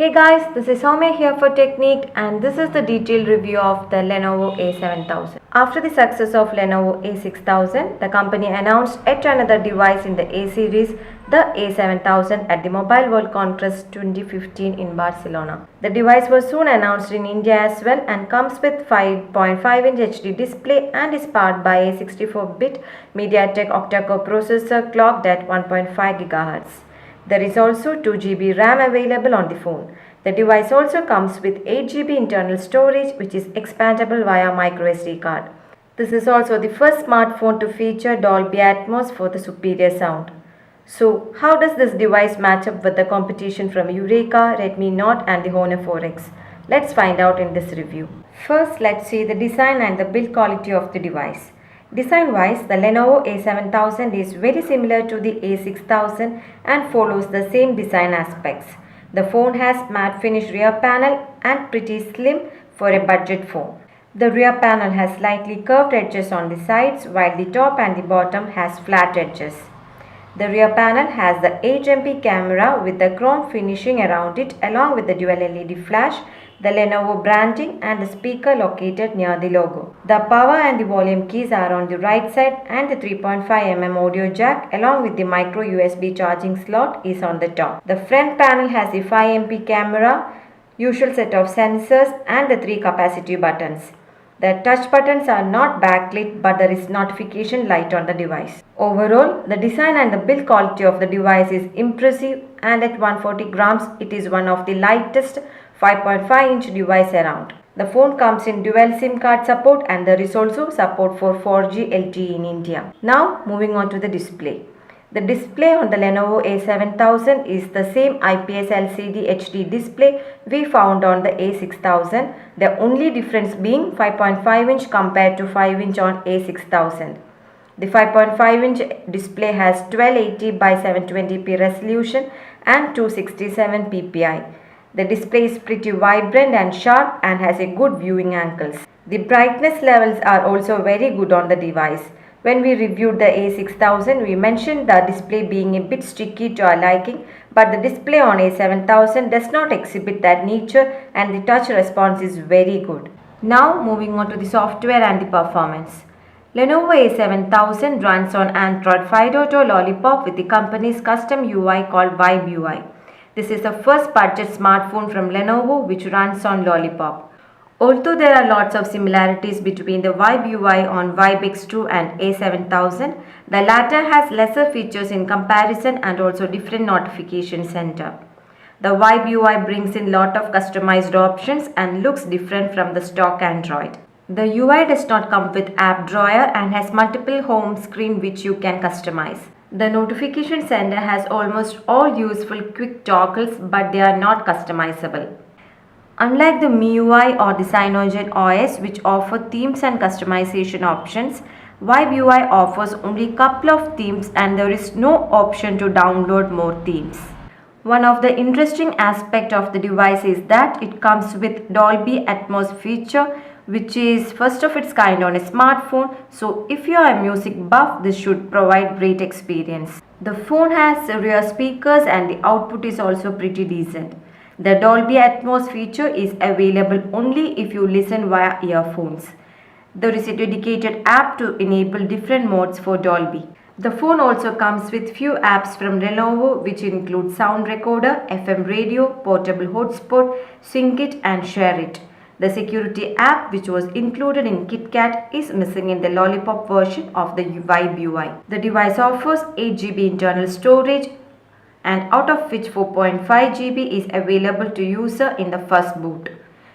Hey guys, this is Soumya here for Technique and this is the detailed review of the Lenovo A7000. After the success of Lenovo A6000, the company announced yet another device in the A series, the A7000 at the Mobile World Congress 2015 in Barcelona. The device was soon announced in India as well and comes with 5.5-inch HD display and is powered by a 64-bit MediaTek Octa Core processor clocked at 1.5 GHz. There is also 2 GB RAM available on the phone. The device also comes with 8 GB internal storage which is expandable via microSD card. This is also the first smartphone to feature Dolby Atmos for the superior sound. So, how does this device match up with the competition from Eureka, Redmi Note and the Honor 4X? Let's find out in this review. First, let's see the design and the build quality of the device. Design-wise, the Lenovo A7000 is very similar to the A6000 and follows the same design aspects. The phone has matte finish rear panel and pretty slim for a budget phone. The rear panel has slightly curved edges on the sides while the top and the bottom has flat edges. The rear panel has the 8MP camera with the chrome finishing around it along with the dual LED flash, the Lenovo branding and the speaker located near the logo. The power and the volume keys are on the right side and the 3.5mm audio jack along with the micro USB charging slot is on the top. The front panel has the 5MP camera, usual set of sensors and the 3 capacitive buttons. The touch buttons are not backlit but there is notification light on the device. Overall, the design and the build quality of the device is impressive and at 140 grams it is one of the lightest 5.5-inch device around. The phone comes in dual SIM card support and there is also support for 4G LTE in India. Now moving on to the display. The display on the Lenovo A7000 is the same IPS LCD HD display we found on the A6000, the only difference being 5.5-inch compared to 5-inch on A6000. The 5.5-inch display has 1280 by 720p resolution and 267 ppi. The display is pretty vibrant and sharp and has a good viewing angles. The brightness levels are also very good on the device. When we reviewed the A6000, we mentioned the display being a bit sticky to our liking, but the display on A7000 does not exhibit that nature and the touch response is very good. Now moving on to the software and the performance. Lenovo A7000 runs on Android 5.0 Lollipop with the company's custom UI called Vibe UI. This is the first budget smartphone from Lenovo which runs on Lollipop. Although there are lots of similarities between the Vibe UI on Vibe X2 and A7000, the latter has lesser features in comparison and also different notification center. The Vibe UI brings in lot of customized options and looks different from the stock Android. The UI does not come with app drawer and has multiple home screen which you can customize. The notification center has almost all useful quick toggles but they are not customizable. Unlike the MIUI or the Cyanogen OS which offer themes and customization options, Vibe UI offers only couple of themes and there is no option to download more themes. One of the interesting aspects of the device is that it comes with Dolby Atmos feature which is first of its kind on a smartphone, so if you are a music buff this should provide great experience. The phone has rear speakers and the output is also pretty decent. The Dolby Atmos feature is available only if you listen via earphones. There is a dedicated app to enable different modes for Dolby. The phone also comes with few apps from Lenovo which include Sound Recorder, FM Radio, Portable Hotspot, Sync It and Share It. The security app which was included in KitKat is missing in the Lollipop version of the Vibe UI. The device offers 8 GB internal storage and out of which 4.5 GB is available to user in the first boot.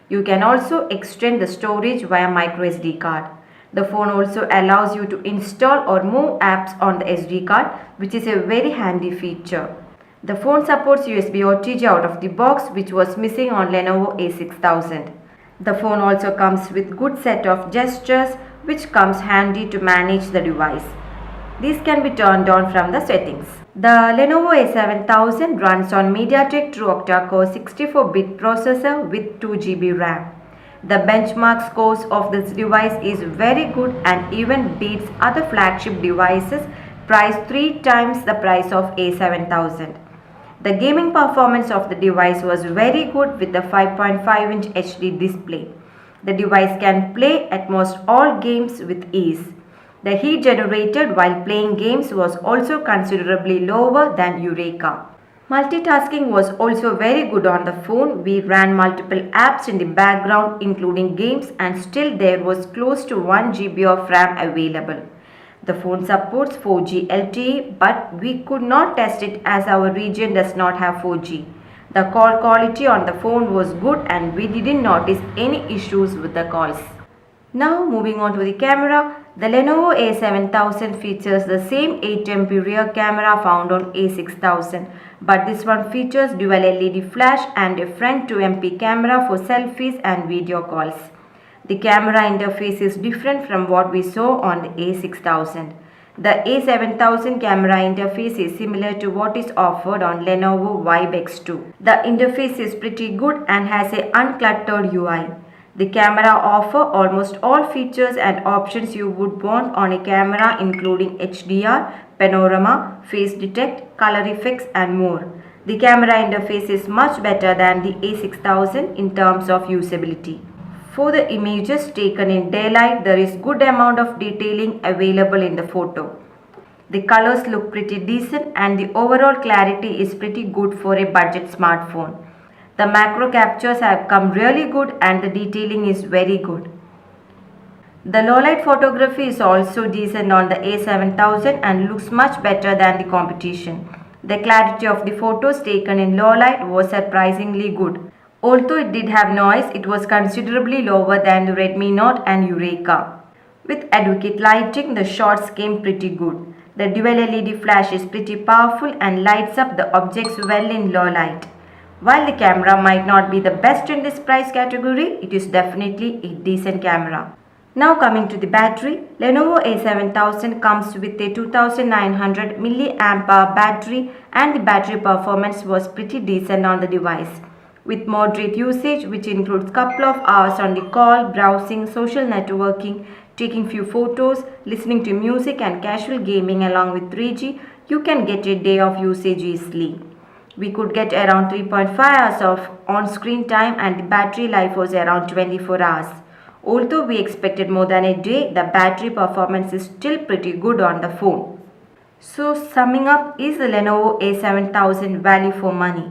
You can also extend the storage via microSD card. The phone also allows you to install or move apps on the SD card which is a very handy feature. The phone supports USB OTG out of the box which was missing on Lenovo A6000. The phone also comes with good set of gestures which comes handy to manage the device. These can be turned on from the settings. The Lenovo A7000 runs on MediaTek True Octa Core 64-bit processor with 2 GB RAM. The benchmark scores of this device is very good and even beats other flagship devices priced 3 times the price of A7000. The gaming performance of the device was very good with the 5.5-inch HD display. The device can play at most all games with ease. The heat generated while playing games was also considerably lower than Eureka. Multitasking was also very good on the phone. We ran multiple apps in the background including games, and still there was close to 1 GB of RAM available. The phone supports 4G LTE, but we could not test it as our region does not have 4G. The call quality on the phone was good and we didn't notice any issues with the calls. Now moving on to the camera, the Lenovo A7000 features the same 8MP rear camera found on A6000, but this one features dual LED flash and a front 2MP camera for selfies and video calls. The camera interface is different from what we saw on the A6000. The A7000 camera interface is similar to what is offered on Lenovo Vibe X2. The interface is pretty good and has an uncluttered UI. The camera offers almost all features and options you would want on a camera, including HDR, panorama, face detect, color effects and more. The camera interface is much better than the A6000 in terms of usability. For the images taken in daylight, there is good amount of detailing available in the photo. The colors look pretty decent and the overall clarity is pretty good for a budget smartphone. The macro captures have come really good and the detailing is very good. The low light photography is also decent on the A7000 and looks much better than the competition. The clarity of the photos taken in low light was surprisingly good. Although it did have noise, it was considerably lower than the Redmi Note and Eureka. With adequate lighting, the shots came pretty good. The dual LED flash is pretty powerful and lights up the objects well in low light. While the camera might not be the best in this price category, it is definitely a decent camera. Now coming to the battery, Lenovo A7000 comes with a 2900 mAh battery and the battery performance was pretty decent on the device. With moderate usage, which includes couple of hours on the call, browsing, social networking, taking few photos, listening to music and casual gaming along with 3G, you can get a day of usage easily. We could get around 3.5 hours of on-screen time and the battery life was around 24 hours. Although we expected more than a day, the battery performance is still pretty good on the phone. So summing up, is the Lenovo A7000 value for money?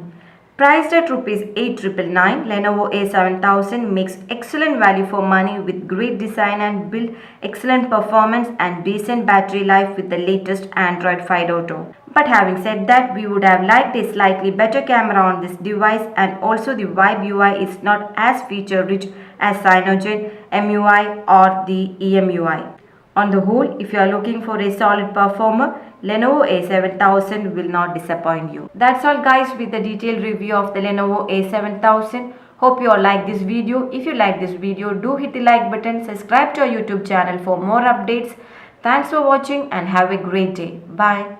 Priced at Rs 8,999, Lenovo A7000 makes excellent value for money with great design and build, excellent performance and decent battery life with the latest Android 5.0. But having said that, we would have liked a slightly better camera on this device, and also the Vibe UI is not as feature rich as Cyanogen MUI or the EMUI. On the whole, if you are looking for a solid performer, Lenovo A7000 will not disappoint you. That's all guys with the detailed review of the Lenovo A7000. Hope you all like this video. If you like this video, do hit the like button, subscribe to our YouTube channel for more updates. Thanks for watching and have a great day. Bye.